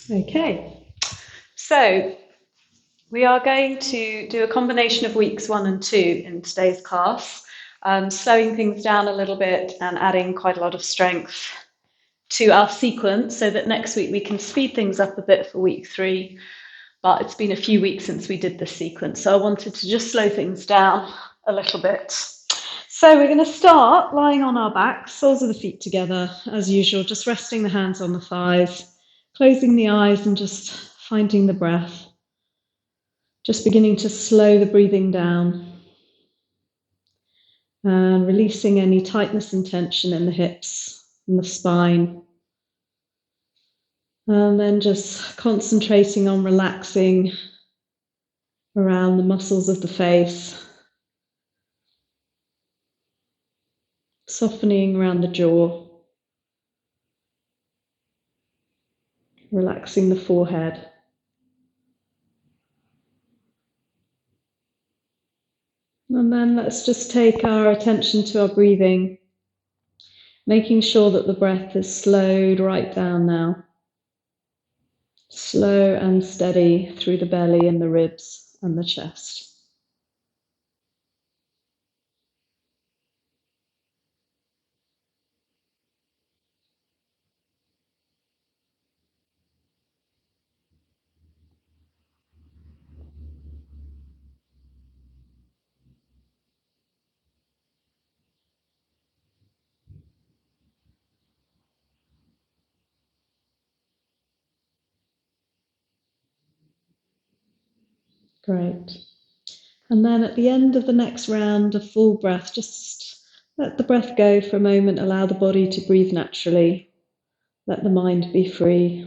Okay, so we are going to do a combination of weeks 1 and 2 in today's class, slowing things down a little bit and adding quite a lot of strength to our sequence so that next week we can speed things up a bit for week 3. But it's been a few weeks since we did this sequence, so I wanted to just slow things down a little bit. So we're going to start lying on our backs, soles of the feet together, as usual, just resting the hands on the thighs, closing the eyes and just finding the breath. Just beginning to slow the breathing down and releasing any tightness and tension in the hips and the spine. And then just concentrating on relaxing around the muscles of the face, softening around the jaw, relaxing the forehead. And then let's just take our attention to our breathing, making sure that the breath is slowed right down now. Slow and steady through the belly and the ribs and the chest. Great. And then at the end of the next round of full breath, just let the breath go for a moment, allow the body to breathe naturally, let the mind be free.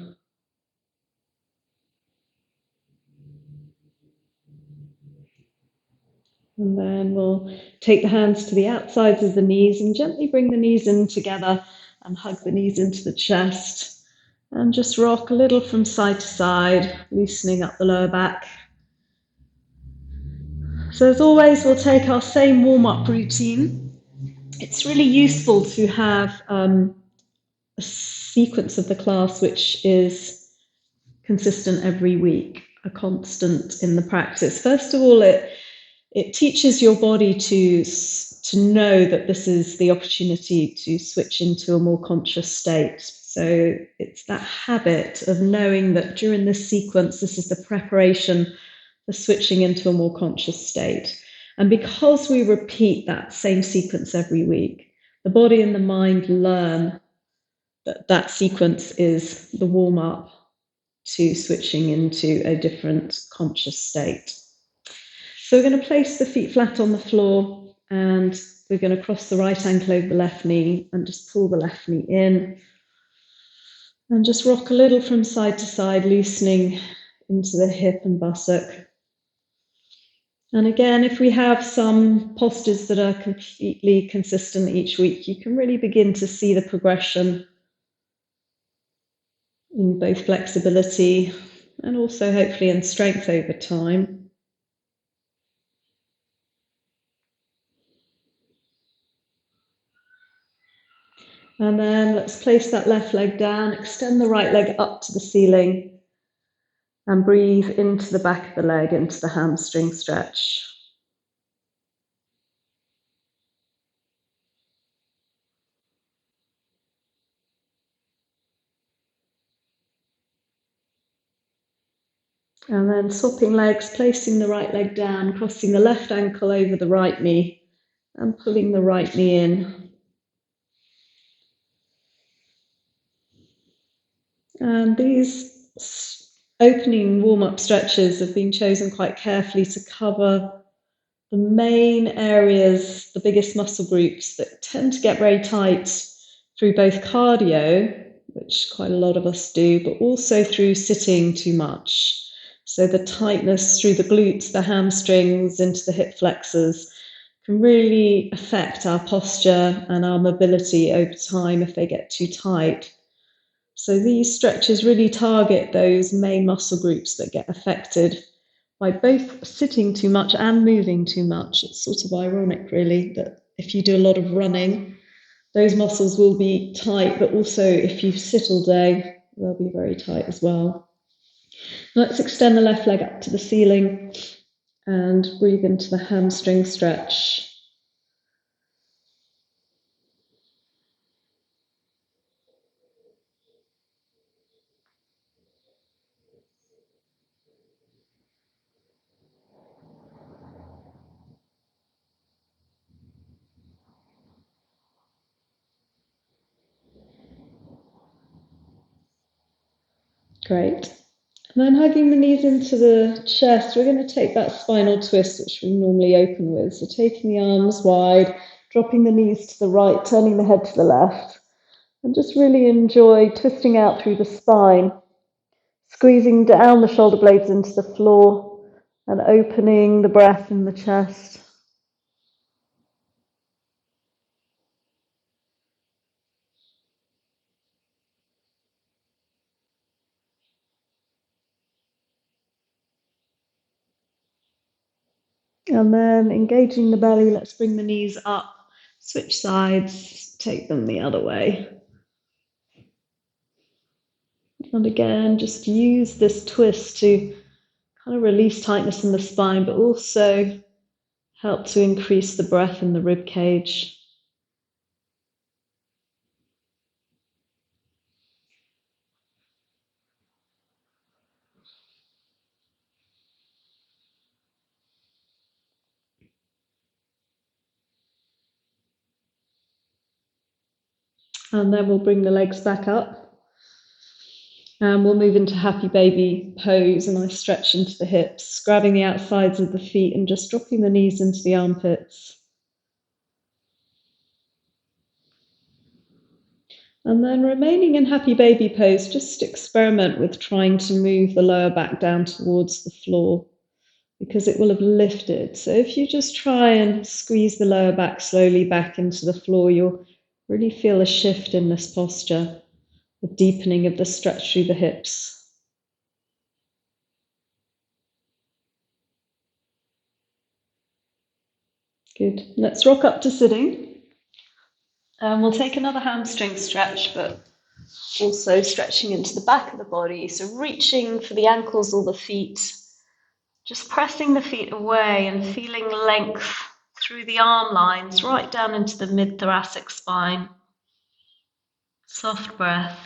And then we'll take the hands to the outsides of the knees and gently bring the knees in together and hug the knees into the chest. And just rock a little from side to side, loosening up the lower back. So as always, we'll take our same warm-up routine. It's really useful to have a sequence of the class which is consistent every week, a constant in the practice. First of all, it teaches your body to know that this is the opportunity to switch into a more conscious state. So it's that habit of knowing that during this sequence, this is the preparation for switching into a more conscious state. And because we repeat that same sequence every week, the body and the mind learn that that sequence is the warm-up to switching into a different conscious state. So we're going to place the feet flat on the floor and we're going to cross the right ankle over the left knee and just pull the left knee in and just rock a little from side to side, loosening into the hip and buttock. And again, if we have some postures that are completely consistent each week, you can really begin to see the progression in both flexibility and also hopefully in strength over time. And then let's place that left leg down, extend the right leg up to the ceiling and breathe into the back of the leg, into the hamstring stretch. And then swapping legs, placing the right leg down, crossing the left ankle over the right knee and pulling the right knee in. And these opening warm-up stretches have been chosen quite carefully to cover the main areas, the biggest muscle groups that tend to get very tight through both cardio, which quite a lot of us do, but also through sitting too much. So the tightness through the glutes, the hamstrings, into the hip flexors can really affect our posture and our mobility over time if they get too tight. So these stretches really target those main muscle groups that get affected by both sitting too much and moving too much. It's sort of ironic, really, that if you do a lot of running, those muscles will be tight, but also if you sit all day, they'll be very tight as well. Let's extend the left leg up to the ceiling and breathe into the hamstring stretch. Great. And then hugging the knees into the chest, we're going to take that spinal twist, which we normally open with. So taking the arms wide, dropping the knees to the right, turning the head to the left, and just really enjoy twisting out through the spine, squeezing down the shoulder blades into the floor and opening the breath in the chest. And then engaging the belly, let's bring the knees up, switch sides, take them the other way. And again, just use this twist to kind of release tightness in the spine, but also help to increase the breath in the rib cage. And then we'll bring the legs back up. And we'll move into happy baby pose, and I stretch into the hips, grabbing the outsides of the feet and just dropping the knees into the armpits. And then remaining in happy baby pose, just experiment with trying to move the lower back down towards the floor because it will have lifted. So if you just try and squeeze the lower back slowly back into the floor, you'll really feel a shift in this posture, the deepening of the stretch through the hips. Good. Let's rock up to sitting. And we'll take another hamstring stretch, but also stretching into the back of the body. So reaching for the ankles or the feet, just pressing the feet away and feeling length through the arm lines, right down into the mid-thoracic spine. Soft breath.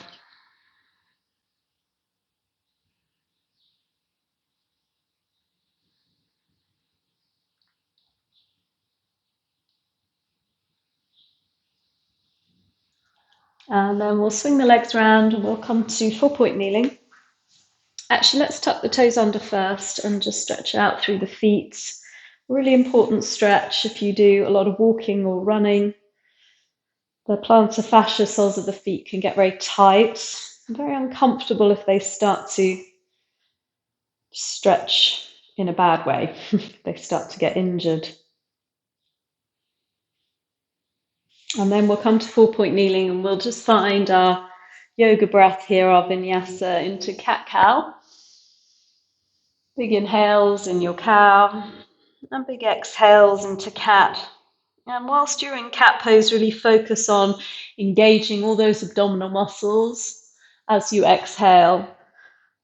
And then we'll swing the legs around and we'll come to 4-point kneeling. Actually, let's tuck the toes under first and just stretch out through the feet. Really important stretch if you do a lot of walking or running. The plantar fascia soles of the feet can get very tight and very uncomfortable if they start to stretch in a bad way. They start to get injured. And then we'll come to 4-point kneeling and we'll just find our yoga breath here, our vinyasa, into cat-cow. Big inhales in your cow and big exhales into cat. And whilst you're in cat pose, really focus on engaging all those abdominal muscles as you exhale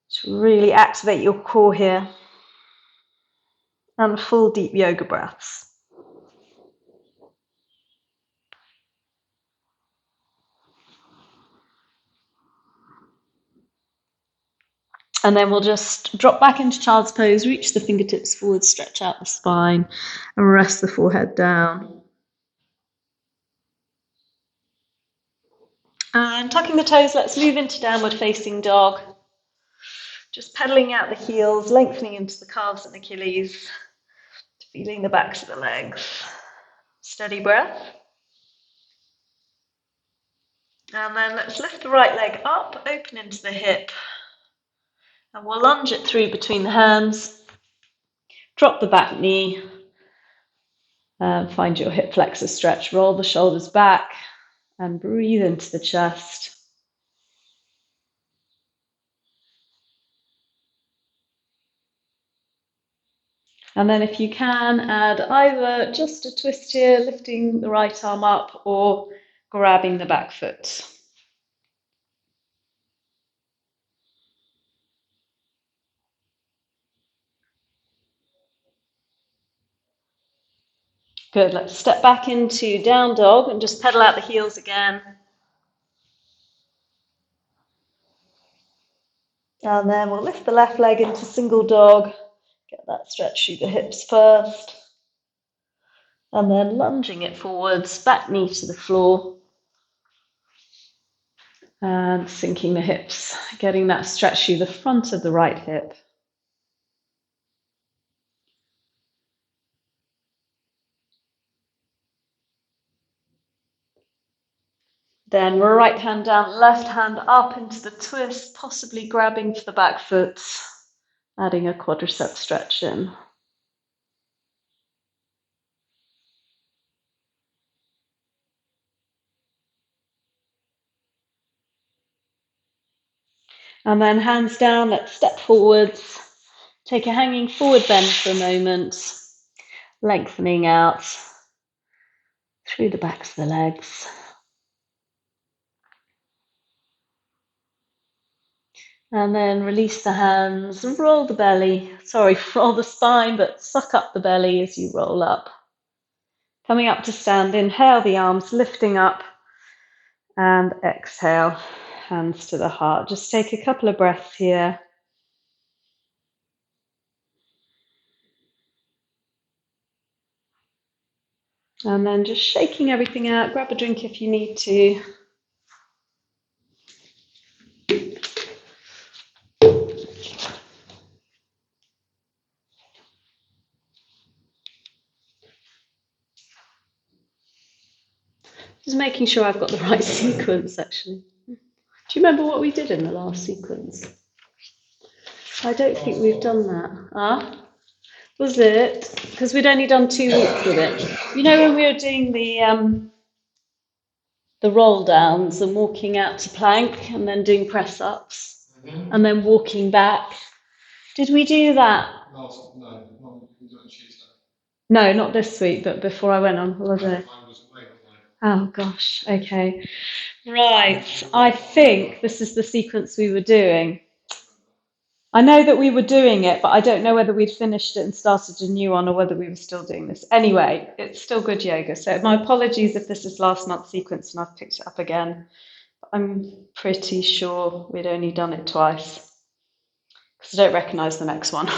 to really activate your core here. And full deep yoga breaths. And then we'll just drop back into child's pose, reach the fingertips forward, stretch out the spine, and rest the forehead down. And tucking the toes, let's move into downward facing dog. Just pedaling out the heels, lengthening into the calves and Achilles, feeling the backs of the legs. Steady breath. And then let's lift the right leg up, open into the hip. And we'll lunge it through between the hands. Drop the back knee. Find your hip flexor stretch. Roll the shoulders back and breathe into the chest. And then if you can, add either just a twist here, lifting the right arm up, or grabbing the back foot. Good, let's step back into down dog and just pedal out the heels again. And then we'll lift the left leg into single dog, get that stretch through the hips first. And then lunging it forwards, back knee to the floor. And sinking the hips, getting that stretch through the front of the right hip. Then right hand down, left hand up into the twist, possibly grabbing for the back foot, adding a quadricep stretch in. And then hands down, let's step forwards. Take a hanging forward bend for a moment, lengthening out through the backs of the legs. And then release the hands, roll the belly, roll the spine, but suck up the belly as you roll up. Coming up to stand, inhale the arms, lifting up, and exhale, hands to the heart. Just take a couple of breaths here. And then just shaking everything out, grab a drink if you need to. Just making sure I've got the right sequence, actually. Do you remember what we did in the last sequence? I don't think we've done that. Was it? Because we'd only done 2 weeks with it. You know when we were doing the roll downs and walking out to plank and then doing press ups and then walking back? Did we do that? No, not this week, but before I went on holiday. Oh gosh, okay. Right, I think this is the sequence we were doing. I know that we were doing it, but I don't know whether we'd finished it and started a new one or whether we were still doing this. Anyway, it's still good yoga. So my apologies if this is last month's sequence and I've picked it up again. I'm pretty sure we'd only done it twice because I don't recognise the next one.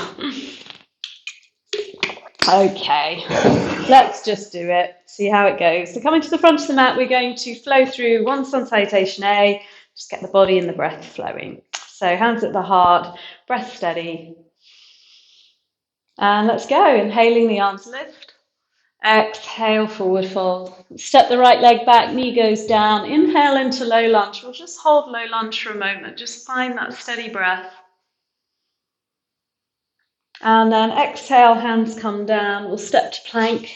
Okay, let's just do it, see how it goes. So coming to the front of the mat, we're going to flow through one sun salutation A, just get the body and the breath flowing. So hands at the heart, breath steady. And let's go, inhaling the arms lift. Exhale, forward fold. Step the right leg back, knee goes down. Inhale into low lunge. We'll just hold low lunge for a moment. Just find that steady breath. And then exhale, hands come down. We'll step to plank.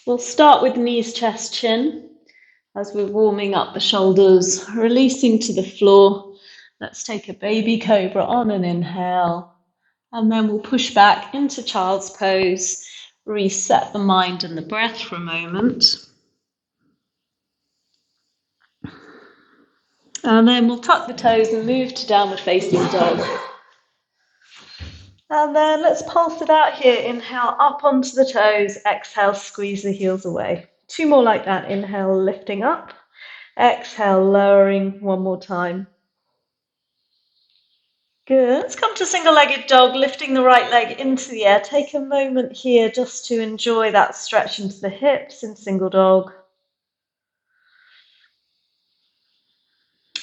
We'll start with knees, chest, chin as we're warming up the shoulders, releasing to the floor. Let's take a baby cobra on an inhale. And then we'll push back into child's pose, reset the mind and the breath for a moment. And then we'll tuck the toes and move to downward facing dog. And then let's pulse it out here. Inhale up onto the toes. Exhale, squeeze the heels away. 2 more like that. Inhale, lifting up. Exhale, lowering. 1 more time. Good. Let's come to single-legged dog, lifting the right leg into the air. Take a moment here just to enjoy that stretch into the hips in single dog.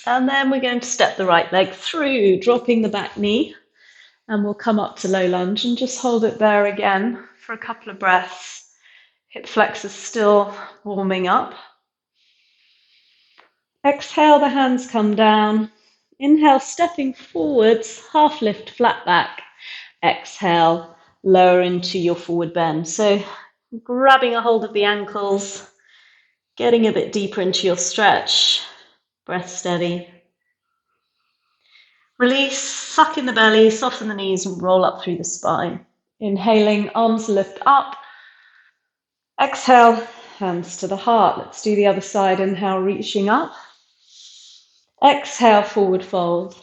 And then we're going to step the right leg through, dropping the back knee. And we'll come up to low lunge and just hold it there again for a couple of breaths. Hip flexors still warming up. Exhale, the hands come down. Inhale, stepping forwards, half lift, flat back. Exhale, lower into your forward bend. So grabbing a hold of the ankles, getting a bit deeper into your stretch. Breath steady. Release, suck in the belly, soften the knees and roll up through the spine. Inhaling, arms lift up. Exhale, hands to the heart. Let's do the other side. Inhale, reaching up. Exhale, forward fold.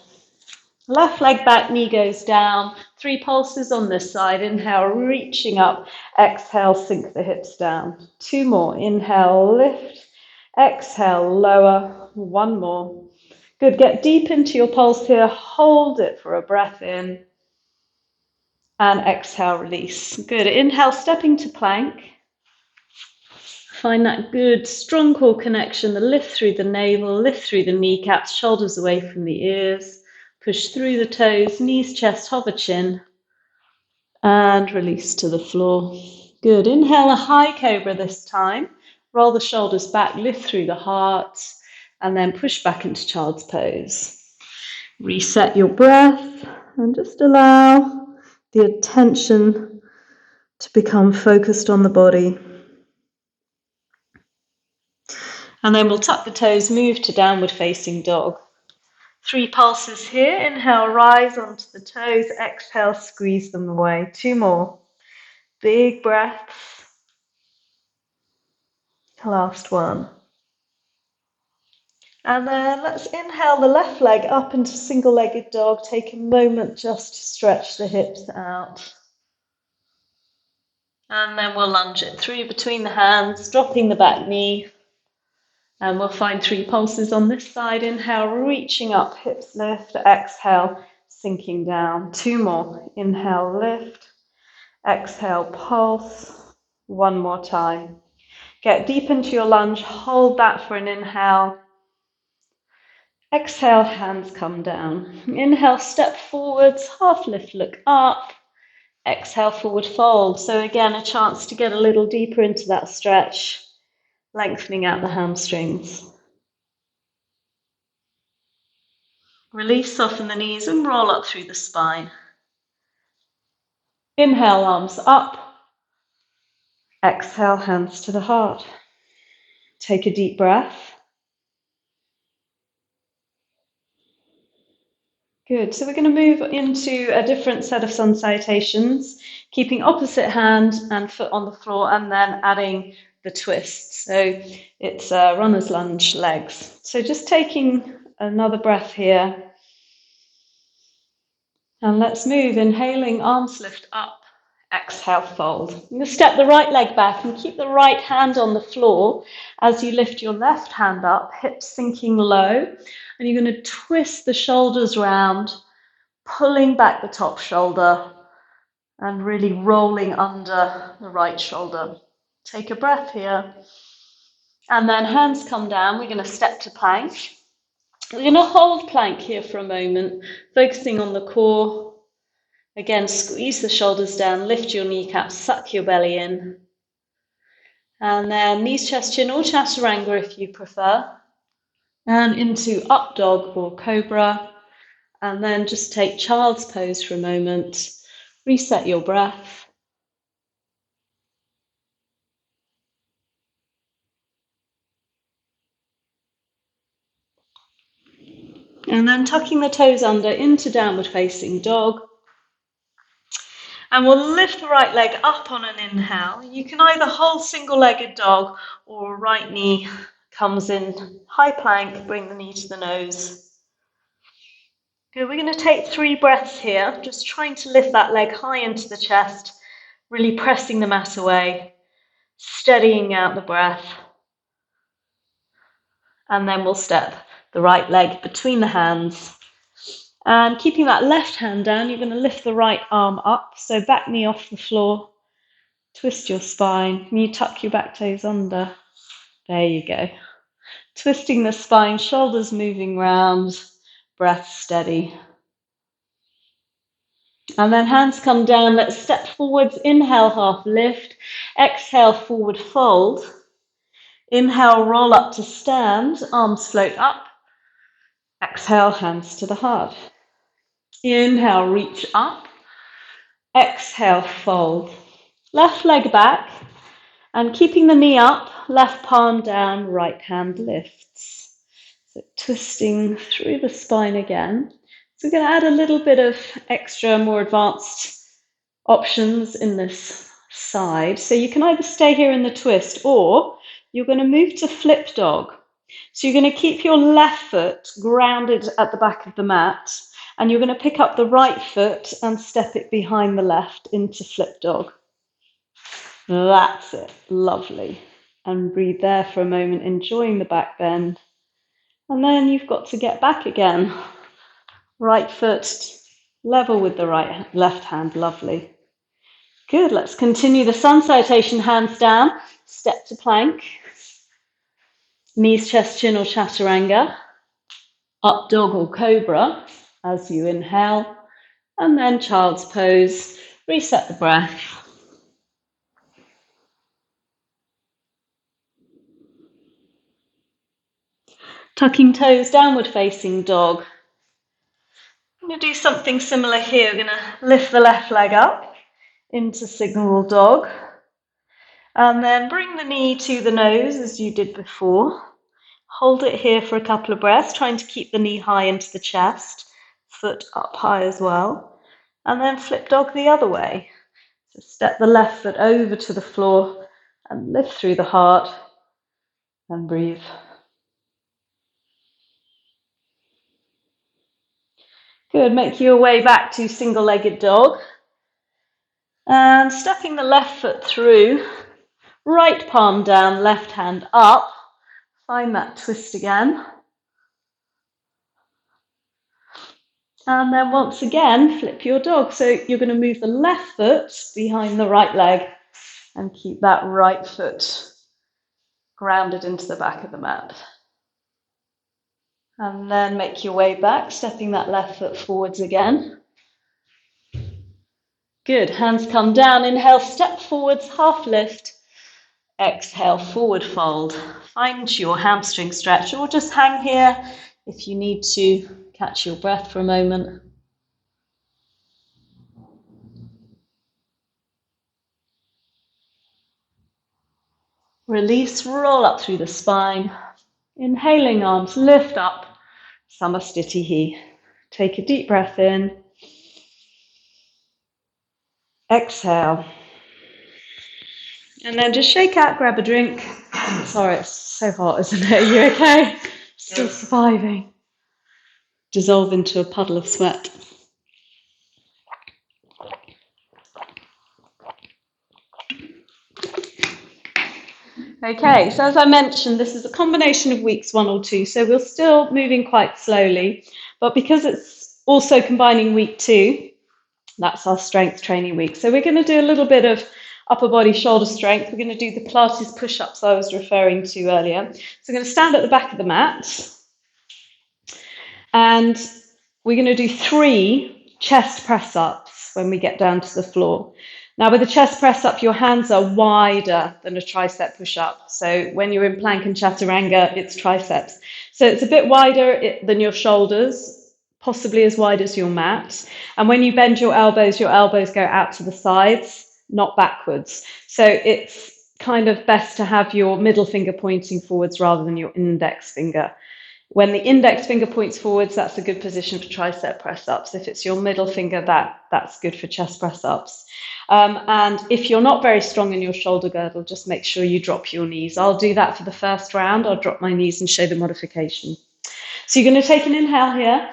Left leg back, knee goes down. 3 pulses on this side. Inhale, reaching up. Exhale, sink the hips down. 2 more. Inhale, lift. Exhale, lower. 1 more. Good. Get deep into your pulse here. Hold it for a breath in. And exhale, release. Good. Inhale, stepping to plank. Find that good, strong core connection, the lift through the navel, lift through the kneecaps, shoulders away from the ears. Push through the toes, knees, chest, hover chin. And release to the floor. Good. Inhale, a high cobra this time. Roll the shoulders back, lift through the heart, and then push back into child's pose. Reset your breath and just allow the attention to become focused on the body. And then we'll tuck the toes, move to downward facing dog. 3 pulses here. Inhale, rise onto the toes. Exhale, squeeze them away. 2 more. Big breaths. Last one. And then let's inhale the left leg up into single-legged dog. Take a moment just to stretch the hips out. And then we'll lunge it through between the hands, dropping the back knee. And we'll find 3 pulses on this side. Inhale, reaching up, hips lift. Exhale, sinking down. 2 more. Inhale, lift. Exhale, pulse. 1 more time. Get deep into your lunge. Hold that for an inhale. Exhale, hands come down. Inhale, step forwards, half lift, look up. Exhale, forward fold. So again, a chance to get a little deeper into that stretch, lengthening out the hamstrings. Release, soften the knees and roll up through the spine. Inhale, arms up. Exhale, hands to the heart. Take a deep breath. Good. So we're going to move into a different set of sun salutations, keeping opposite hand and foot on the floor, and then adding the twist. So it's runner's lunge legs. So just taking another breath here. And let's move. Inhaling, arms lift up. Exhale, fold. You're going to step the right leg back and keep the right hand on the floor as you lift your left hand up, hips sinking low. And you're going to twist the shoulders round, pulling back the top shoulder and really rolling under the right shoulder. Take a breath here. And then hands come down. We're going to step to plank. We're going to hold plank here for a moment, focusing on the core. Again, squeeze the shoulders down, lift your kneecaps, suck your belly in. And then knees, chest, chin, or chaturanga if you prefer. And into up dog or cobra. And then just take child's pose for a moment. Reset your breath. And then tucking the toes under into downward facing dog. And we'll lift the right leg up on an inhale. You can either hold single-legged dog or right knee comes in high plank, bring the knee to the nose. Good, we're going to take 3 breaths here, just trying to lift that leg high into the chest, really pressing the mat away, steadying out the breath. And then we'll step the right leg between the hands. And keeping that left hand down, you're going to lift the right arm up. So back knee off the floor, twist your spine, and you tuck your back toes under. There you go. Twisting the spine, shoulders moving round, breath steady. And then hands come down, let's step forwards, inhale, half lift, exhale, forward fold. Inhale, roll up to stand, arms float up. Exhale, hands to the heart. Inhale, reach up. Exhale, fold. Left leg back. And keeping the knee up, left palm down, right hand lifts. So twisting through the spine again. So we're going to add a little bit of extra, more advanced options in this side. So you can either stay here in the twist or you're going to move to flip dog. So you're going to keep your left foot grounded at the back of the mat And you're going to pick up the right foot and step it behind the left into flip dog. That's it, lovely. And breathe there for a moment, enjoying the back bend. And then you've got to get back again. Right foot level with the left hand, lovely. Good, let's continue the sun salutation, hands down, step to plank. Knees, chest, chin or chaturanga. Up dog or cobra as you inhale. And then child's pose, reset the breath. Tucking toes, downward facing dog. I'm going to do something similar here. We're going to lift the left leg up into signal dog. And then bring the knee to the nose as you did before. Hold it here for a couple of breaths, trying to keep the knee high into the chest, foot up high as well. And then flip dog the other way. So step the left foot over to the floor and lift through the heart and breathe. Good, make your way back to single-legged dog. And stepping the left foot through, right palm down, left hand up. Find that twist again. And then once again, flip your dog. So you're going to move the left foot behind the right leg and keep that right foot grounded into the back of the mat. And then make your way back, stepping that left foot forwards again. Good, hands come down. Inhale, step forwards, half lift. Exhale, forward fold. Find your hamstring stretch or just hang here if you need to catch your breath for a moment. Release, roll up through the spine. Inhaling, arms lift up, Samastitihi. Take a deep breath in. Exhale. And then just shake out, grab a drink. Sorry, it's so hot, isn't it? Are you okay? Still surviving. Dissolve into a puddle of sweat. Okay, so as I mentioned, this is a combination of weeks 1 or 2, so we're still moving quite slowly, but because it's also combining week 2, that's our strength training week. So we're going to do a little bit of upper body shoulder strength. We're going to do the Pilates push-ups I was referring to earlier. So we're going to stand at the back of the mat, and we're going to do 3 chest press-ups when we get down to the floor. Now, with a chest press up, your hands are wider than a tricep push up. So when you're in plank and chaturanga, it's triceps. So it's a bit wider than your shoulders, possibly as wide as your mat. And when you bend your elbows go out to the sides, not backwards. So it's kind of best to have your middle finger pointing forwards rather than your index finger. When the index finger points forwards, that's a good position for tricep press-ups. If it's your middle finger, that's good for chest press-ups. And if you're not very strong in your shoulder girdle, just make sure you drop your knees. I'll do that for the first round. I'll drop my knees and show the modification. So you're going to take an inhale here.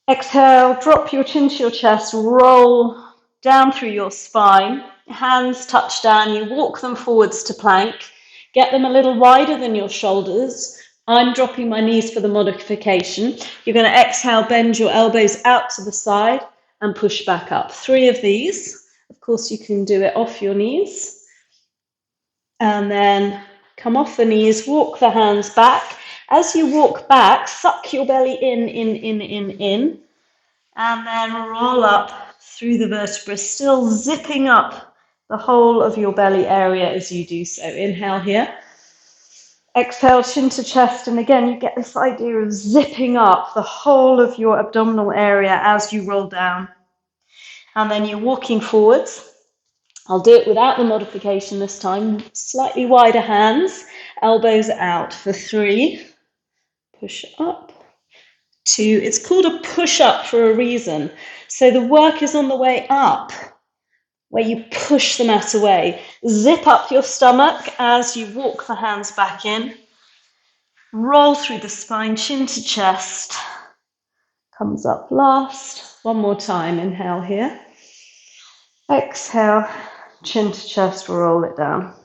Exhale, drop your chin to your chest, roll down through your spine. Hands touch down. You walk them forwards to plank. Get them a little wider than your shoulders. I'm dropping my knees for the modification. You're going to exhale, bend your elbows out to the side and push back up. 3 of these. Of course, you can do it off your knees. And then come off the knees, walk the hands back. As you walk back, suck your belly in. And then roll up through the vertebrae, still zipping up the whole of your belly area as you do so. Inhale here. Exhale, chin to chest, and again you get this idea of zipping up the whole of your abdominal area as you roll down. And then you're walking forwards. I'll do it without the modification this time. Slightly wider hands, elbows out for 3. Push up. 2. It's called a push-up for a reason. So the work is on the way up, where you push the mat away. Zip up your stomach as you walk the hands back in. Roll through the spine, chin to chest. comes up last. One more time, inhale here. Exhale, chin to chest, roll it down.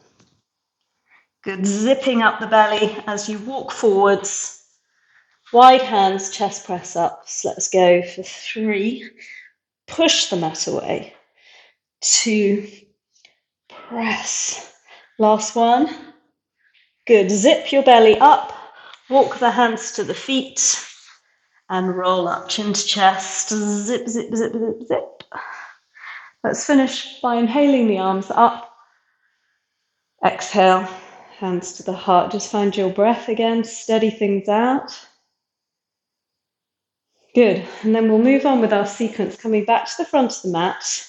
Good, zipping up the belly as you walk forwards. Wide hands, chest press up. So let's go for 3. Push the mat away. 2, press. Last one. Good, zip your belly up. Walk the hands to the feet and roll up, chin to chest. Zip, zip, zip, zip, zip. Let's finish by inhaling the arms up. Exhale, hands to the heart. Just find your breath again, steady things out. Good, and then we'll move on with our sequence, coming back to the front of the mat.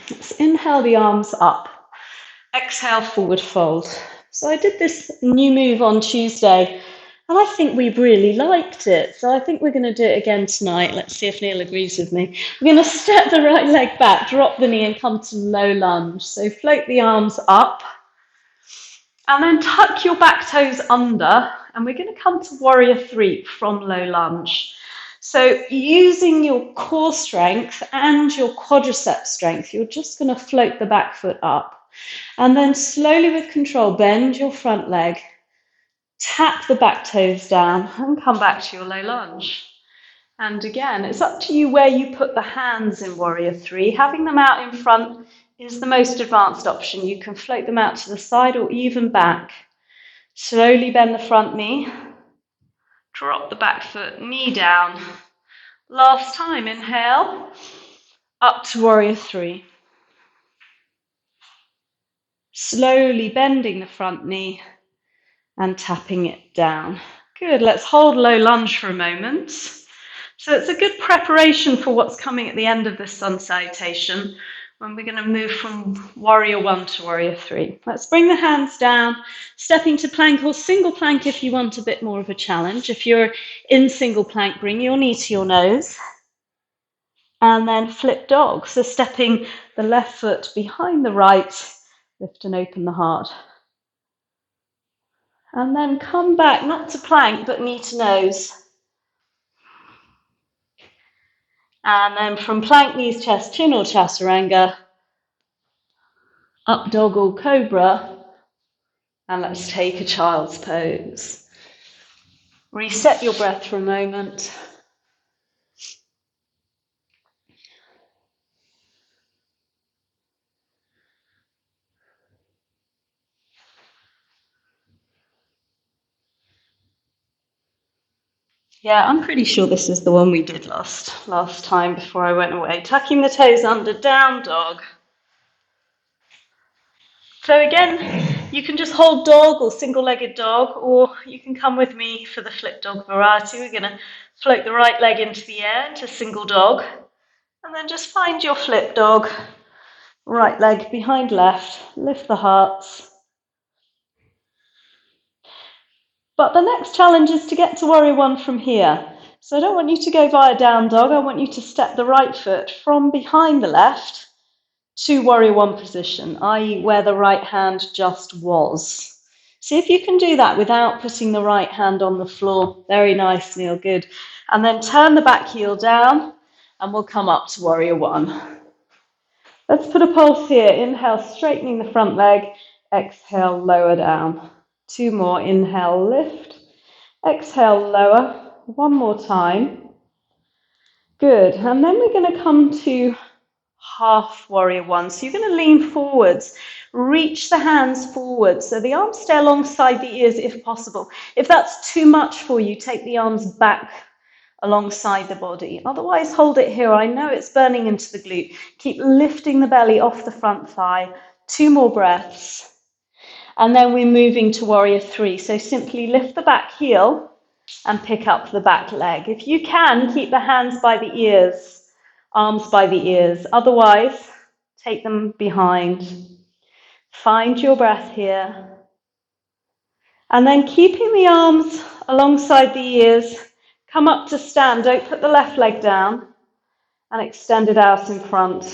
Let's inhale the arms up. Exhale, forward fold. So I did this new move on Tuesday, and I think we really liked it. So I think we're going to do it again tonight. Let's see if Neil agrees with me. We're going to step the right leg back, drop the knee, and come to low lunge. So float the arms up, and then tuck your back toes under, and we're going to come to warrior 3 from low lunge. So using your core strength and your quadricep strength, you're just going to float the back foot up. And then slowly with control, bend your front leg, tap the back toes down, and come back to your low lunge. And again, it's up to you where you put the hands in warrior 3. Having them out in front is the most advanced option. You can float them out to the side or even back. Slowly bend the front knee. Drop the back foot, knee down. Last time, inhale, up to warrior 3. Slowly bending the front knee and tapping it down. Good, let's hold low lunge for a moment. So it's a good preparation for what's coming at the end of this sun salutation, when we're going to move from warrior 1 to warrior 3. Let's bring the hands down, stepping to plank or single plank if you want a bit more of a challenge. If you're in single plank, bring your knee to your nose. And then flip dog. So stepping the left foot behind the right, lift and open the heart. And then come back, not to plank, but knee to nose. And then from plank, knees, chest, chin, or chaturanga, up dog or cobra. And let's take a child's pose. Reset your breath for a moment. Yeah, I'm pretty sure this is the one we did last time before I went away. Tucking the toes under, down dog. So again, you can just hold dog or single-legged dog, or you can come with me for the flip dog variety. We're going to float the right leg into the air to single dog, and then just find your flip dog. Right leg behind left, lift the hearts. But the next challenge is to get to warrior 1 from here. So I don't want you to go via down dog. I want you to step the right foot from behind the left to warrior 1 position, i.e. where the right hand just was. See if you can do that without putting the right hand on the floor. Very nice, Neil, good. And then turn the back heel down, and we'll come up to warrior 1. Let's put a pulse here. Inhale, straightening the front leg. Exhale, lower down. 2 more. Inhale, lift. Exhale, lower. 1 more time. Good. And then we're going to come to half warrior 1. So you're going to lean forwards. Reach the hands forward. So the arms stay alongside the ears if possible. If that's too much for you, take the arms back alongside the body. Otherwise, hold it here. I know it's burning into the glute. Keep lifting the belly off the front thigh. 2 more breaths. And then we're moving to warrior 3. So simply lift the back heel and pick up the back leg. If you can, keep the hands by the ears, arms by the ears. Otherwise, take them behind. Find your breath here. And then keeping the arms alongside the ears, come up to stand. Don't put the left leg down, and extend it out in front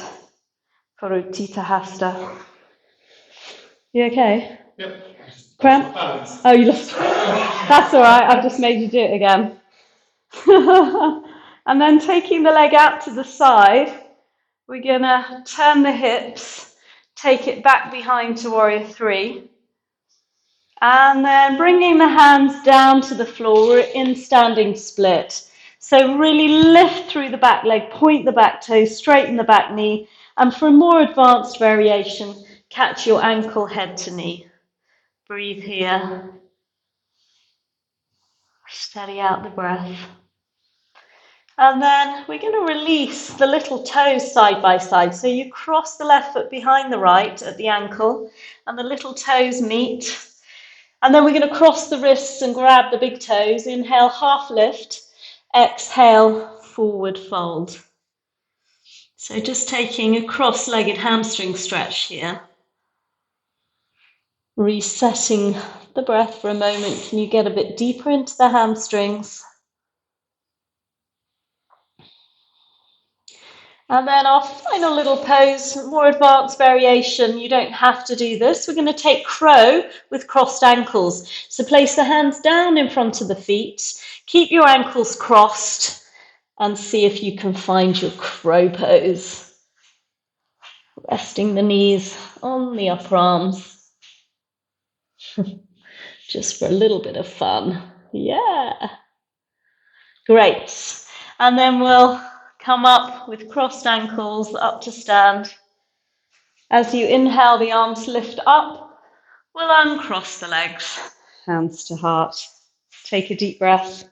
for Utthita Hasta. You okay? Yep. Cramp? Oh, you lost. That's all right. I've just made you do it again. And then taking the leg out to the side, we're going to turn the hips, take it back behind to warrior three, and then bringing the hands down to the floor. We're in standing split. So really lift through the back leg, point the back toe, straighten the back knee, and for a more advanced variation, catch your ankle head to knee. Breathe here. Steady out the breath. And then we're going to release the little toes side by side. So you cross the left foot behind the right at the ankle, and the little toes meet. And then we're going to cross the wrists and grab the big toes. Inhale, half lift. Exhale, forward fold. So just taking a cross-legged hamstring stretch here. Resetting the breath for a moment. Can you get a bit deeper into the hamstrings? And then our final little pose, more advanced variation. You don't have to do this. We're going to take crow with crossed ankles. So place the hands down in front of the feet. Keep your ankles crossed and see if you can find your crow pose. Resting the knees on the upper arms. Just for a little bit of fun. Yeah. Great. And then we'll come up with crossed ankles up to stand. As you inhale, the arms lift up. We'll uncross the legs, hands to heart. Take a deep breath.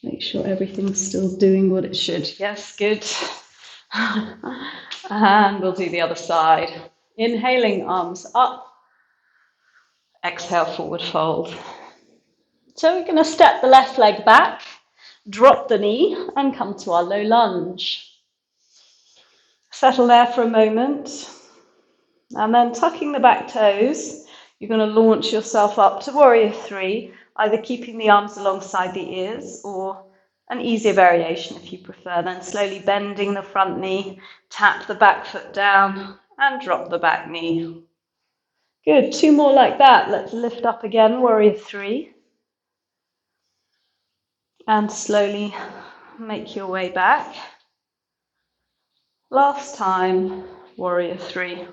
Make sure everything's still doing what it should. Yes, good. And we'll do the other side. Inhaling, arms up. Exhale, forward fold. So we're going to step the left leg back, drop the knee, and come to our low lunge. Settle there for a moment. And then tucking the back toes, you're going to launch yourself up to warrior three, either keeping the arms alongside the ears or an easier variation if you prefer. Then slowly bending the front knee, tap the back foot down and drop the back knee. Good, 2 more like that. Let's lift up again, warrior three. And slowly make your way back. Last time, warrior three.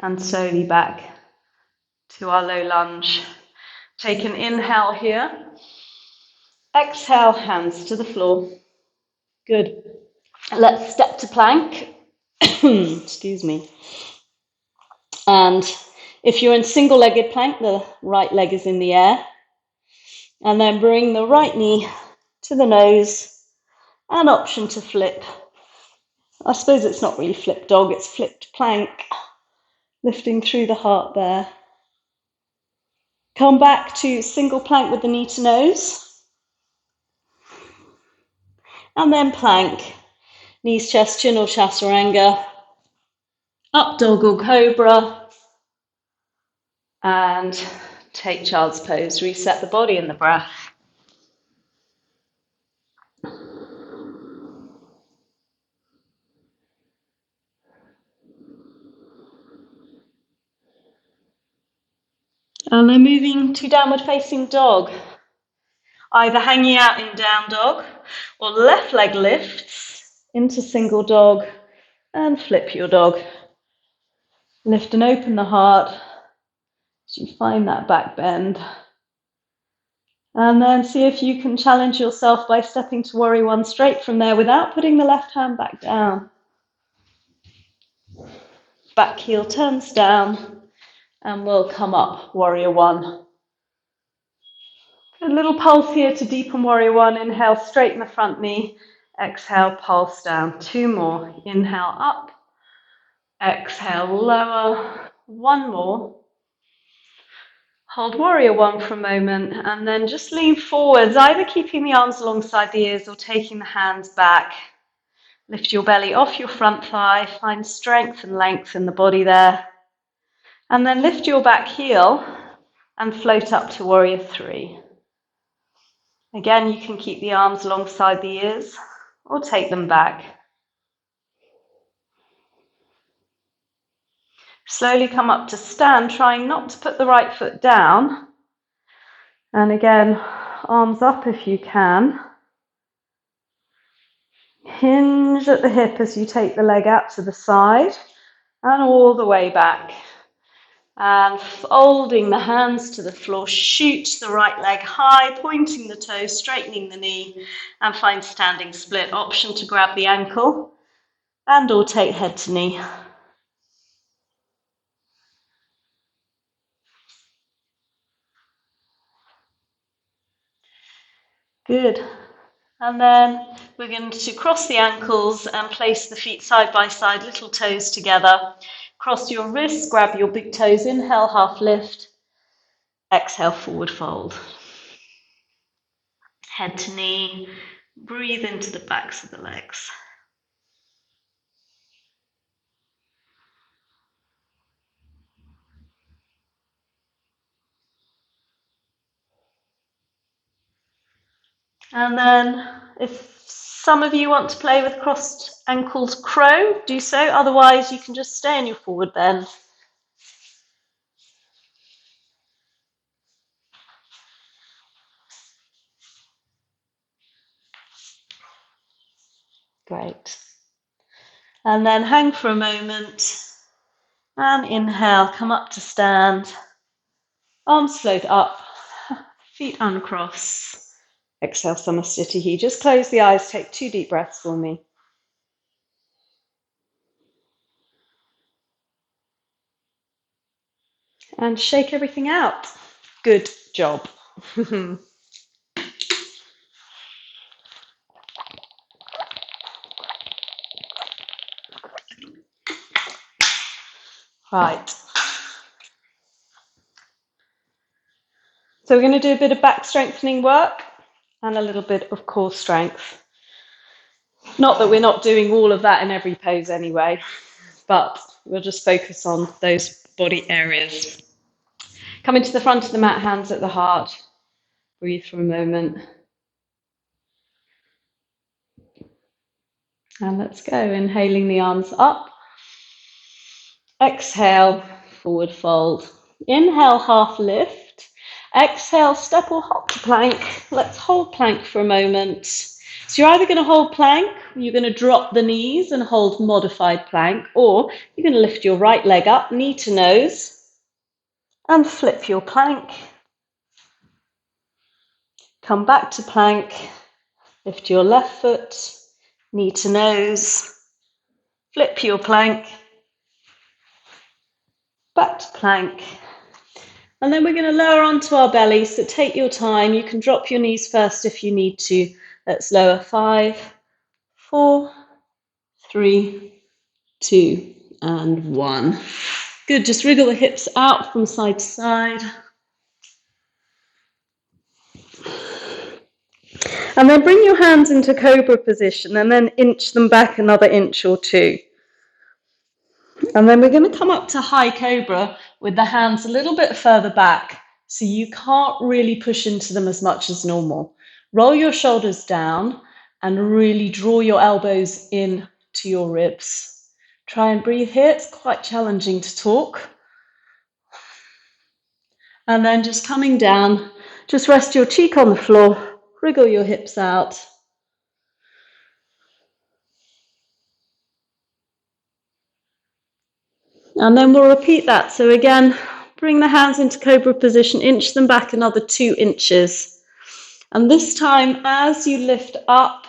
And slowly back to our low lunge. Take an inhale here. Exhale, hands to the floor. Good. Let's step to plank. Excuse me. And if you're in single-legged plank, the right leg is in the air. And then bring the right knee to the nose. An option to flip. I suppose it's not really flip dog, it's flipped plank. Lifting through the heart there. Come back to single plank with the knee to nose. And then plank. Knees, chest, chin or chaturanga. Up dog or cobra. And take child's pose. Reset the body and the breath. And then moving to downward facing dog. Either hanging out in down dog or left leg lifts into single dog and flip your dog. Lift and open the heart as you find that back bend. And then see if you can challenge yourself by stepping to warrior one straight from there without putting the left hand back down. Back heel turns down and we'll come up warrior one. A little pulse here to deepen warrior one. Inhale, straighten the front knee. Exhale, pulse down. 2 more. Inhale, up. Exhale, lower. 1 more. Hold warrior one for a moment and then just lean forwards, either keeping the arms alongside the ears or taking the hands back. Lift your belly off your front thigh. Find strength and length in the body there. And then lift your back heel and float up to warrior three. Again, you can keep the arms alongside the ears or take them back. Slowly come up to stand, trying not to put the right foot down. And again, arms up if you can. Hinge at the hip as you take the leg out to the side and all the way back. And folding the hands to the floor, shoot the right leg high, pointing the toes, straightening the knee, and find standing split. Option to grab the ankle and or take head to knee. Good. And then we're going to cross the ankles and place the feet side by side, little toes together. Cross your wrists, grab your big toes, inhale, half lift. Exhale, forward fold. Head to knee, breathe into the backs of the legs. And then if some of you want to play with crossed ankles crow, do so. Otherwise, you can just stay in your forward bend. Great. And then hang for a moment and inhale, come up to stand. Arms float up, feet uncross. Exhale, Samasthiti. Just close the eyes, take 2 deep breaths for me. And shake everything out. Good job. Right. So we're going to do a bit of back strengthening work and a little bit of core strength. Not that we're not doing all of that in every pose anyway, but we'll just focus on those body areas. Coming to the front of the mat, hands at the heart. Breathe for a moment. And let's go. Inhaling the arms up. Exhale, forward fold. Inhale, half lift. Exhale, step or hop to plank. Let's hold plank for a moment. So you're either going to hold plank, you're going to drop the knees and hold modified plank, or you're going to lift your right leg up, knee to nose, and flip your plank. Come back to plank, lift your left foot, knee to nose, flip your plank, back to plank. And then we're going to lower onto our belly, so take your time. You can drop your knees first if you need to. Let's lower. 5, 4, 3, 2, and 1. Good, just wriggle the hips out from side to side. And then bring your hands into cobra position and then inch them back another inch or 2. And then we're going to come up to high cobra with the hands a little bit further back, so you can't really push into them as much as normal. Roll your shoulders down and really draw your elbows in to your ribs. Try and breathe here. It's quite challenging to talk. And then just coming down, just rest your cheek on the floor, wriggle your hips out. And then we'll repeat that. So again, bring the hands into cobra position, inch them back another 2 inches. And this time, as you lift up,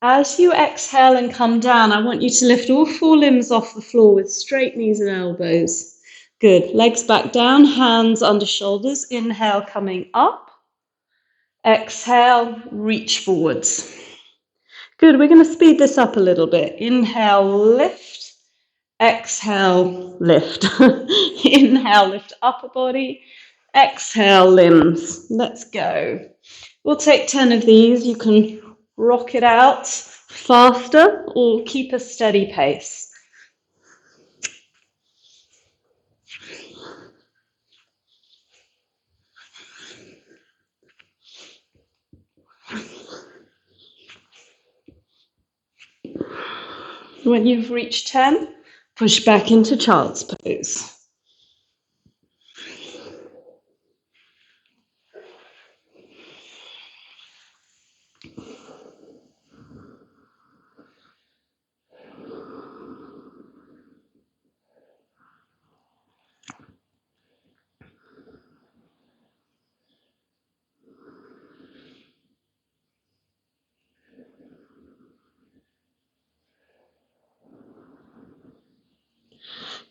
as you exhale and come down, I want you to lift all 4 limbs off the floor with straight knees and elbows. Good. Legs back down, hands under shoulders. Inhale, coming up. Exhale, reach forwards. Good. We're going to speed this up a little bit. Inhale, lift. Exhale, lift. Inhale, lift upper body. Exhale, limbs. Let's go. We'll take 10 of these. You can rock it out faster or keep a steady pace. When you've reached 10, Push back into child's pose.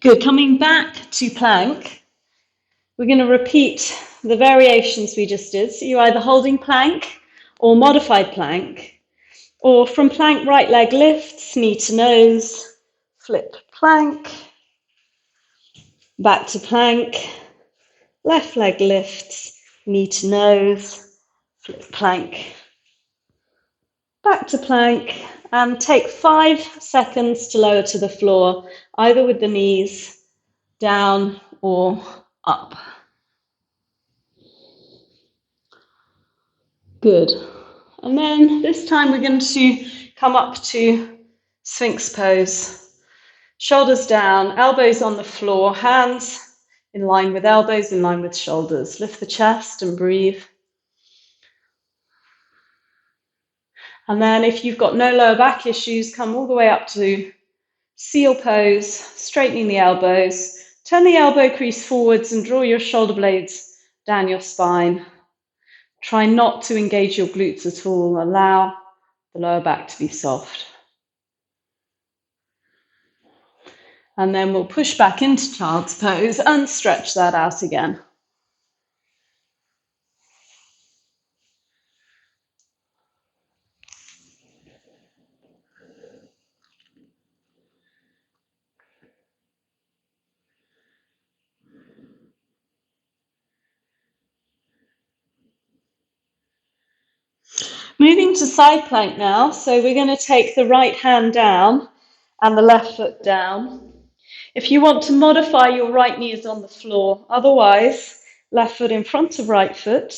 Good. Coming back to plank, we're going to repeat the variations we just did. So you're either holding plank or modified plank, or from plank, right leg lifts, knee to nose, flip plank, back to plank, left leg lifts, knee to nose, flip plank, back to plank, and take 5 seconds to lower to the floor, either with the knees down or up. Good. And then this time we're going to come up to Sphinx pose. Shoulders down, elbows on the floor, hands in line with elbows, in line with shoulders. Lift the chest and breathe. And then if you've got no lower back issues, come all the way up to seal pose, straightening the elbows. Turn the elbow crease forwards and draw your shoulder blades down your spine. Try not to engage your glutes at all. Allow the lower back to be soft. And then we'll push back into child's pose and stretch that out again. Moving to side plank now. So we're going to take the right hand down and the left foot down. If you want to modify, your right knee is on the floor. Otherwise, left foot in front of right foot.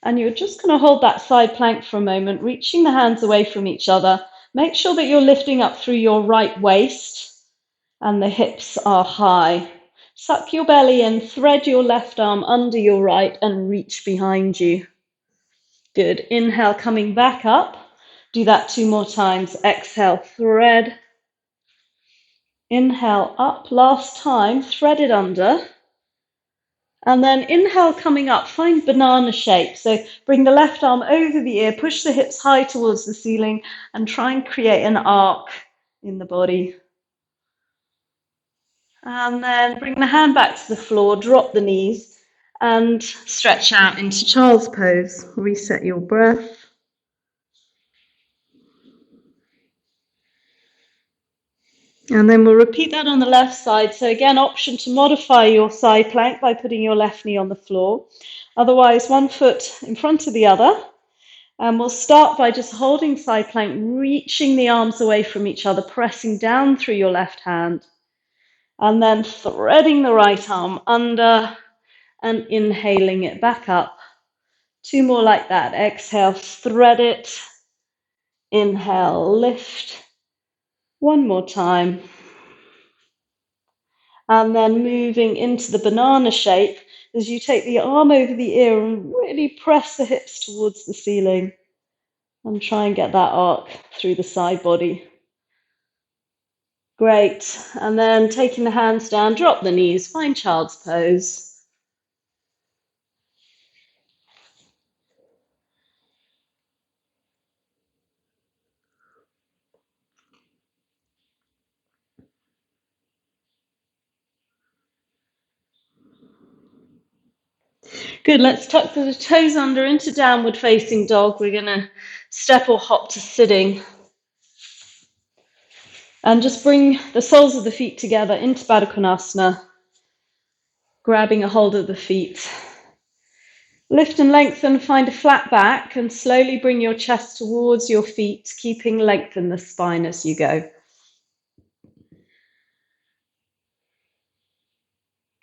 And you're just going to hold that side plank for a moment, reaching the hands away from each other. Make sure that you're lifting up through your right waist and the hips are high. Suck your belly in, thread your left arm under your right and reach behind you. Good. Inhale, coming back up. Do that 2 more times. Exhale, thread. Inhale, up. Last time, thread it under. And then inhale, coming up. Find banana shape. So bring the left arm over the ear, push the hips high towards the ceiling, and try and create an arc in the body. And then bring the hand back to the floor, drop the knees, and stretch out into child's pose. Reset your breath. And then we'll repeat that on the left side. So again, option to modify your side plank by putting your left knee on the floor. Otherwise, one foot in front of the other. And we'll start by just holding side plank, reaching the arms away from each other, pressing down through your left hand. And then threading the right arm under and inhaling it back up. 2 more like that. Exhale, thread it. Inhale, lift. 1 more time. And then moving into the banana shape as you take the arm over the ear and really press the hips towards the ceiling and try and get that arc through the side body. Great. And then taking the hands down, drop the knees, find child's pose. Good, let's tuck the toes under into downward facing dog. We're going to step or hop to sitting. And just bring the soles of the feet together into Baddha Konasana, grabbing a hold of the feet. Lift and lengthen, find a flat back, and slowly bring your chest towards your feet, keeping length in the spine as you go.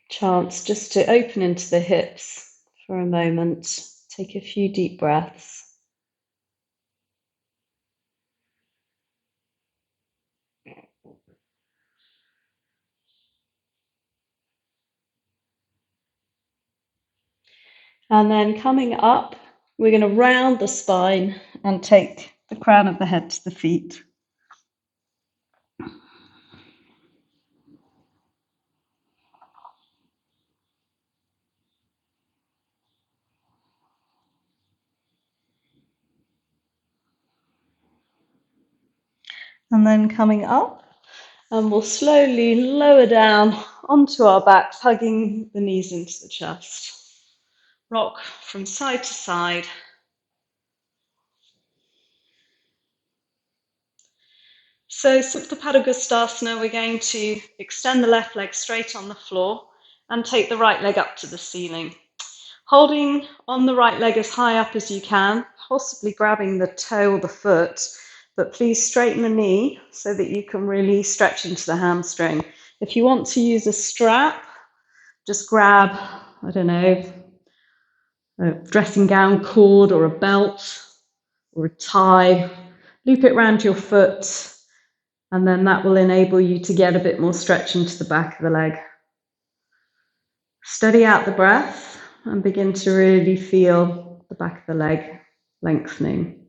Chance just to open into the hips for a moment. Take a few deep breaths. And then coming up, we're going to round the spine and take the crown of the head to the feet. And then coming up, and we'll slowly lower down onto our backs, hugging the knees into the chest. Rock from side to side. So Supta Padangusthasana, we're going to extend the left leg straight on the floor and take the right leg up to the ceiling. Holding on the right leg as high up as you can, possibly grabbing the toe or the foot, but please straighten the knee so that you can really stretch into the hamstring. If you want to use a strap, just grab, I don't know, a dressing gown cord or a belt or a tie, loop it around your foot, and then that will enable you to get a bit more stretch into the back of the leg. Steady out the breath and begin to really feel the back of the leg lengthening.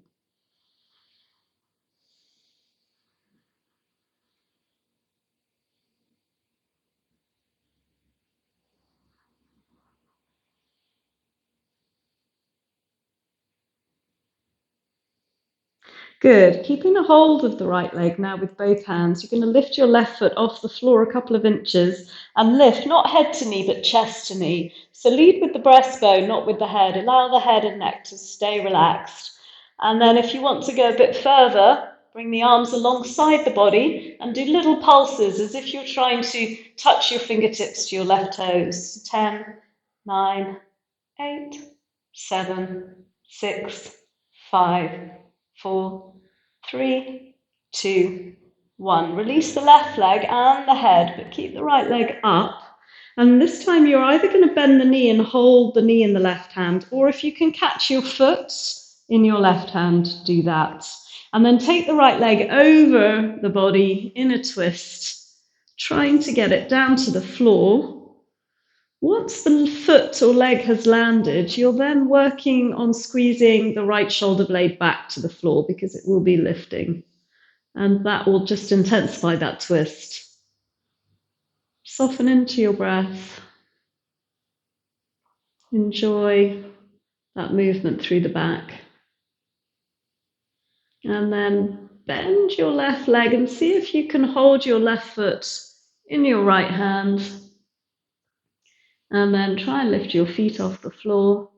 Good. Keeping a hold of the right leg now with both hands, you're going to lift your left foot off the floor a couple of inches and lift, not head to knee, but chest to knee. So lead with the breastbone, not with the head. Allow the head and neck to stay relaxed. And then if you want to go a bit further, bring the arms alongside the body and do little pulses as if you're trying to touch your fingertips to your left toes. 10, 9, 8, 7, 6, 5, 4, 3, 2, 1. Release the left leg and the head, but keep the right leg up. And this time you're either going to bend the knee and hold the knee in the left hand, or if you can catch your foot in your left hand, do that. And then take the right leg over the body in a twist, trying to get it down to the floor. Once the foot or leg has landed, you're then working on squeezing the right shoulder blade back to the floor because it will be lifting. And that will just intensify that twist. Soften into your breath. Enjoy that movement through the back. And then bend your left leg and see if you can hold your left foot in your right hand. And then try and lift your feet off the floor.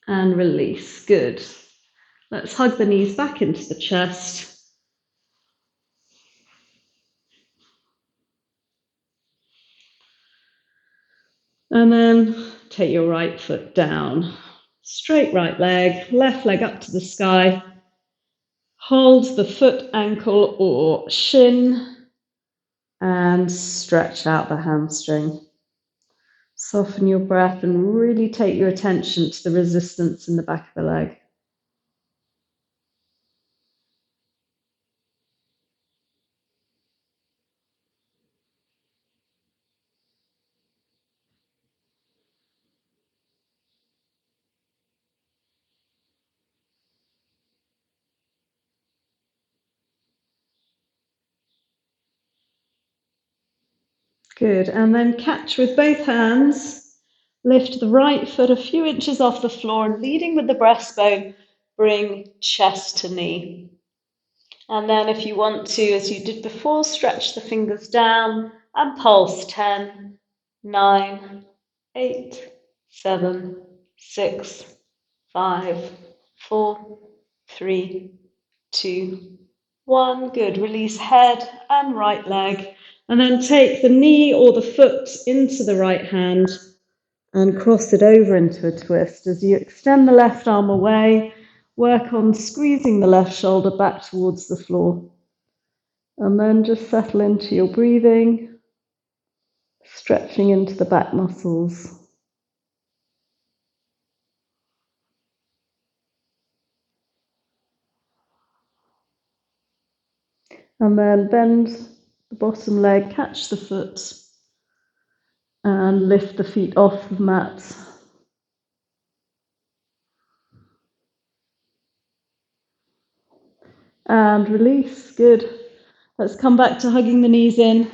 And release. Good. Let's hug the knees back into the chest. And then take your right foot down. Straight right leg, left leg up to the sky. Hold the foot, ankle, or shin and stretch out the hamstring. Soften your breath and really take your attention to the resistance in the back of the leg. Good. And then catch with both hands. Lift the right foot a few inches off the floor and leading with the breastbone, bring chest to knee. And then if you want to, as you did before, stretch the fingers down and pulse 10, 9, 8, 7, 6, 5, 4, 3, 2, 1. Good. Release head and right leg. And then take the knee or the foot into the right hand and cross it over into a twist. As you extend the left arm away, work on squeezing the left shoulder back towards the floor. And then just settle into your breathing, stretching into the back muscles. And then bend the bottom leg, catch the foot, And lift the feet off the mat. And release, good. Let's come back to hugging the knees in.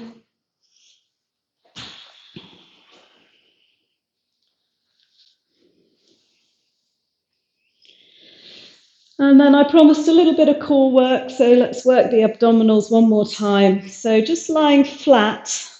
And then I promised a little bit of core work, so let's work the abdominals one more time. So just lying flat,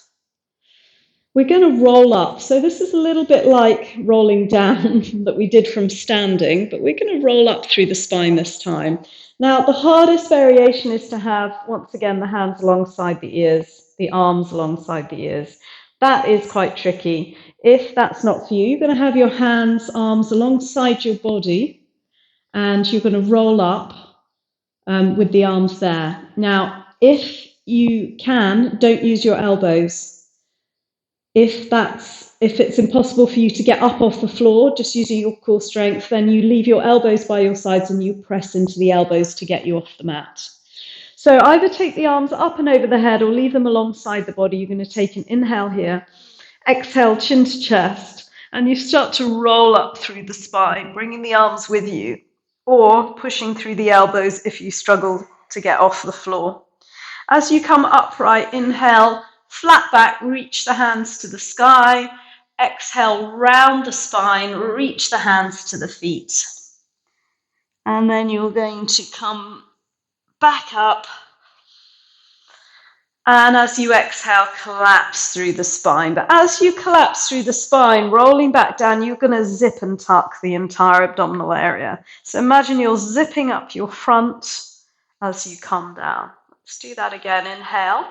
we're going to roll up. So this is a little bit like rolling down that we did from standing, but we're going to roll up through the spine this time. Now, the hardest variation is to have, once again, the hands alongside the ears, the arms alongside the ears. That is quite tricky. If that's not for you, you're going to have your hands, arms alongside your body, and you're going to roll up with the arms there. Now, if you can, don't use your elbows. If it's impossible for you to get up off the floor, just using your core strength, then you leave your elbows by your sides and you press into the elbows to get you off the mat. So either take the arms up and over the head or leave them alongside the body. You're going to take an inhale here, exhale, chin to chest, and you start to roll up through the spine, bringing the arms with you, or pushing through the elbows if you struggle to get off the floor. As you come upright, inhale, flat back, reach the hands to the sky. Exhale, round the spine, reach the hands to the feet. And then you're going to come back up. And as you exhale, collapse through the spine. But as you collapse through the spine, rolling back down, you're going to zip and tuck the entire abdominal area. So imagine you're zipping up your front as you come down. Let's do that again. Inhale.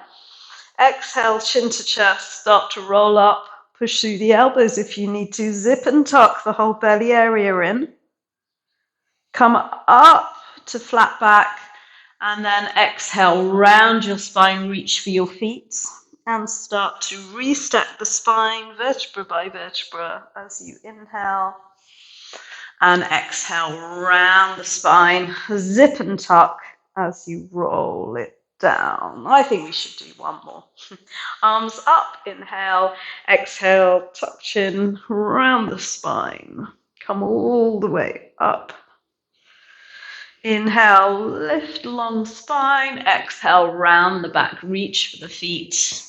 Exhale, chin to chest, start to roll up, push through the elbows if you need to, zip and tuck the whole belly area in. Come up to flat back, and then exhale, round your spine, reach for your feet, and start to restack the spine, vertebra by vertebra, as you inhale, and exhale, round the spine, zip and tuck as you roll it down. I think we should do one more. Arms up, inhale, exhale, tuck chin, round the spine. Come all the way up. Inhale, lift long spine, exhale, round the back, reach for the feet.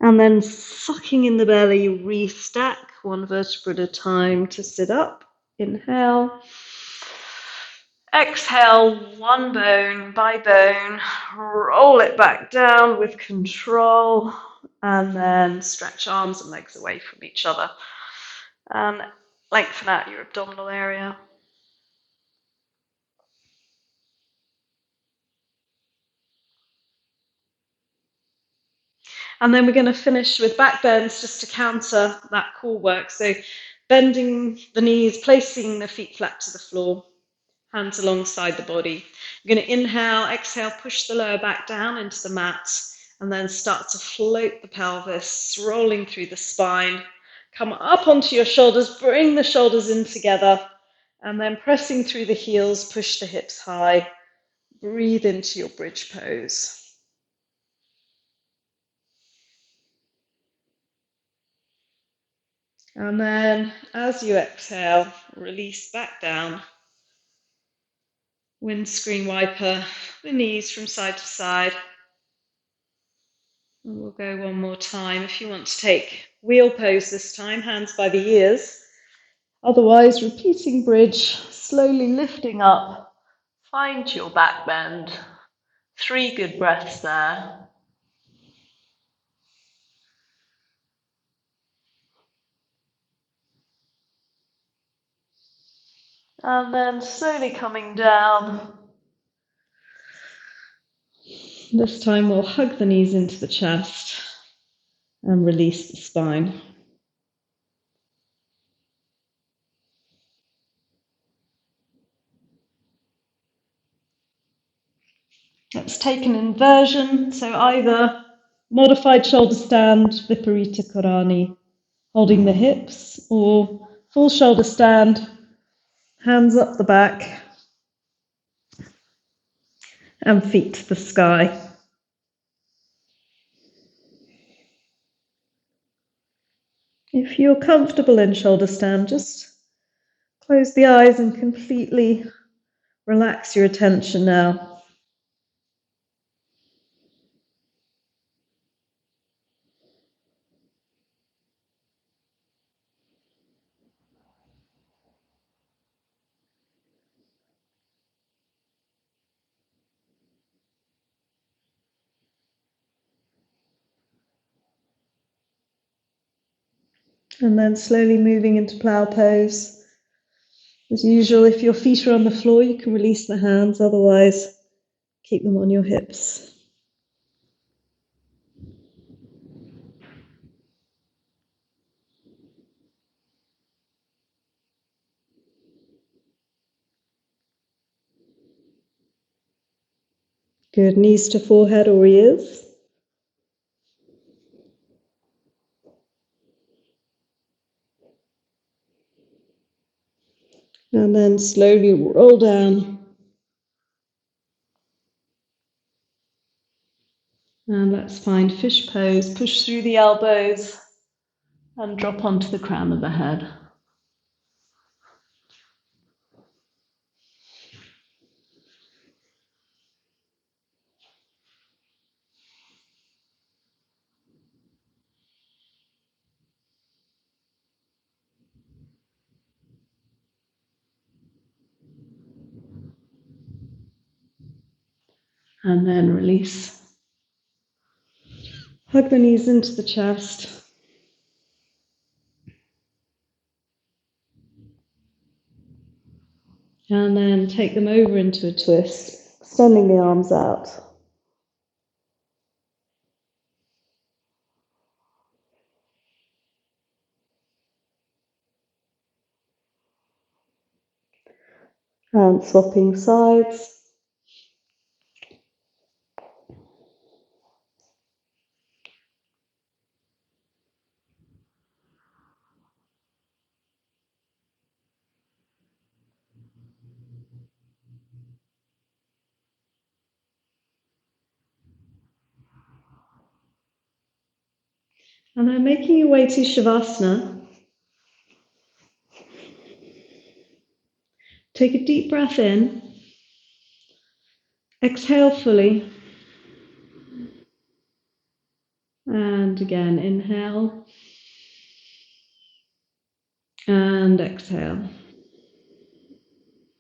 And then sucking in the belly, restack one vertebra at a time to sit up. Inhale. Exhale, one bone by bone, roll it back down with control, and then stretch arms and legs away from each other. And lengthen out your abdominal area. And then we're going to finish with back bends just to counter that core work. So bending the knees, placing the feet flat to the floor, hands alongside the body. You're going to inhale, exhale, push the lower back down into the mat, and then start to float the pelvis, rolling through the spine. Come up onto your shoulders, bring the shoulders in together, and then pressing through the heels, push the hips high. Breathe into your bridge pose. And then as you exhale, release back down. Windscreen wiper the knees from side to side. And we'll go one more time. If you want to take wheel pose this time, hands by the ears. Otherwise, repeating bridge, slowly lifting up. Find your back bend. 3 good breaths there. And then slowly coming down. This time we'll hug the knees into the chest and release the spine. Let's take an inversion, so either modified shoulder stand, Viparita Karani, holding the hips, or full shoulder stand, hands up the back, and feet to the sky. If you're comfortable in shoulder stand, just close the eyes and completely relax your attention now. And then slowly moving into plow pose. As usual, if your feet are on the floor, you can release the hands, otherwise keep them on your hips. Good, knees to forehead or ears. And then slowly roll down. And let's find fish pose. Push through the elbows and drop onto the crown of the head. And then release. Hug the knees into the chest. And then take them over into a twist, extending the arms out. And swapping sides. And then making your way to Shavasana. Take a deep breath in. Exhale fully. And again, inhale. And exhale.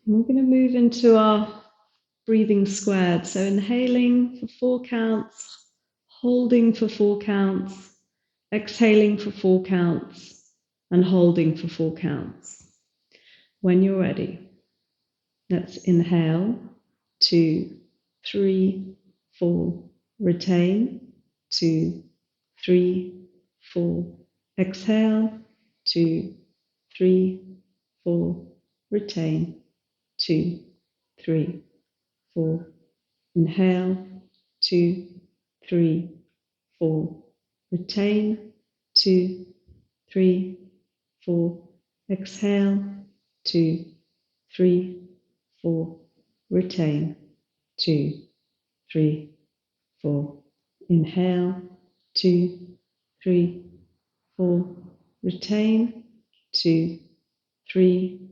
We're going to move into our breathing squared. So inhaling for 4 counts, holding for 4 counts, exhaling for 4 counts, and holding for 4 counts. When you're ready, let's inhale, 2, 3, 4, retain, 2, 3, 4, exhale, 2, 3, 4, retain, 2, 3, 4, inhale, 2, 3, 4, retain, 2, 3, 4, exhale, 2, 3, 4, retain, 2, 3, 4, inhale, 2, 3, 4, retain, 2, 3,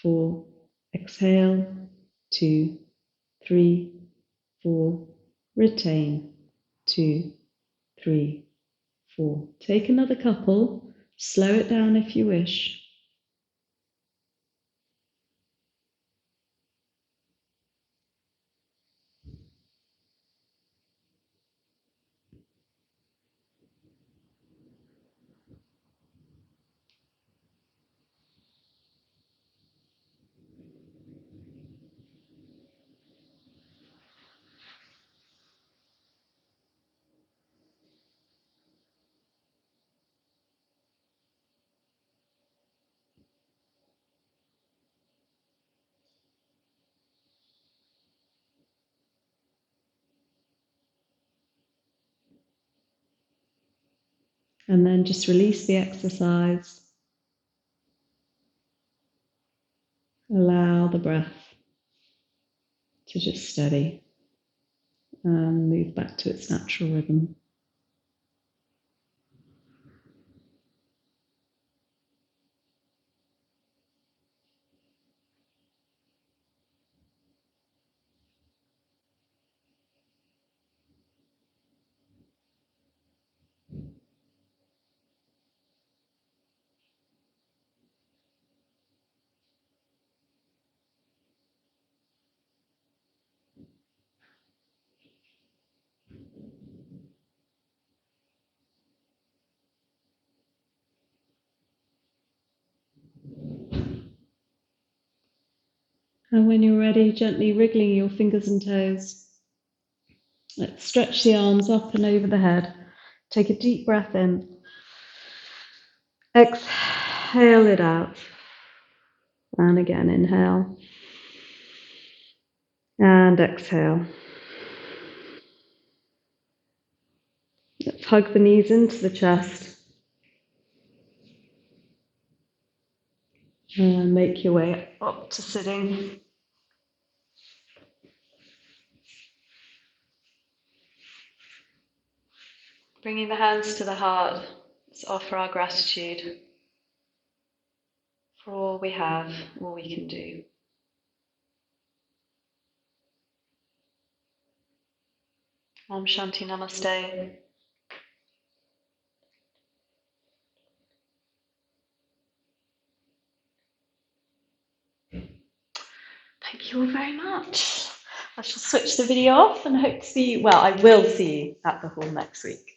4, exhale, 2, 3, 4, retain, 2, 3, 4. Take another couple, slow it down if you wish. And then just release the exercise. Allow the breath to just steady and move back to its natural rhythm. And when you're ready, gently wriggling your fingers and toes. Let's stretch the arms up and over the head. Take a deep breath in. Exhale it out. And again, inhale. And exhale. Let's hug the knees into the chest. And make your way up to sitting. Bringing the hands to the heart, let's offer our gratitude for all we have, all we can do. Om Shanti Namaste. Thank you all very much. I shall switch the video off and hope to see you, well, I will see you at the hall next week.